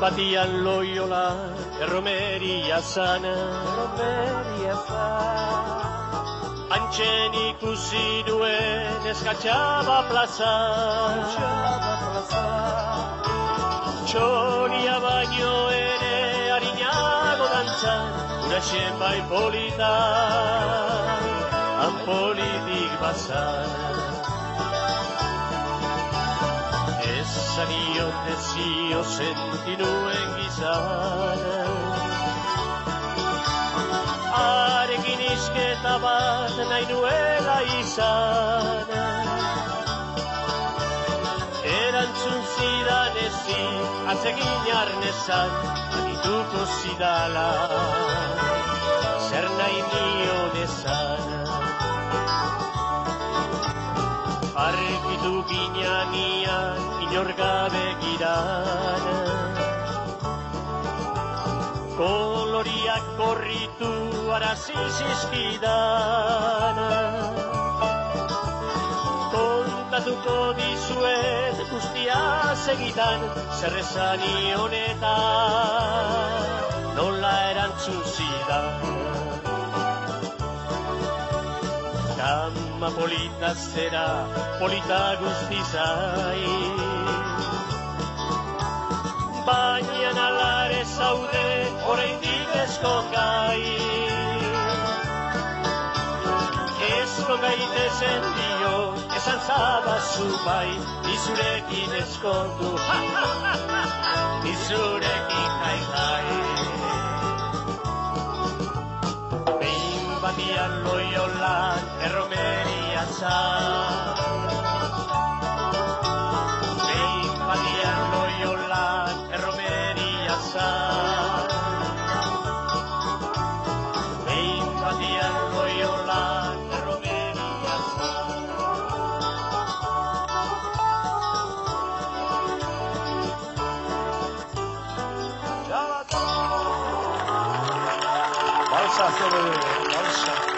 batian Loiola erromeria zana. Antxen ikusi nuen eskatxaba plaza. Txoria baino ere harinago dantzan, uraxen bai polita, han politik bazan. Ezanion dezio sentinuen gizara, arekin isketa bat nahi nuela izan. Erantzun zidan ezin, atzegin arnezan, adituko zidala, zer nahi nion ezan. Arkitu ginanian, inor gabe giran, koloriak korritu arazi zizkidan. Kontatuko dizuet guztia segidan, zer esani honetan, nola erantzun zidan. Kama polita zera, polita guztizai, baina alare zaude, oraindik ezkongai. Ezkongaitezen dio, esan zabazu bai, nizurekin ezkondu, nizurekin jai. Behin batian Loiolan erromeria zan. Behin batian Loiolan erromeria zan. Behin batian Loiolan erromeria zan. Balsa, balsa.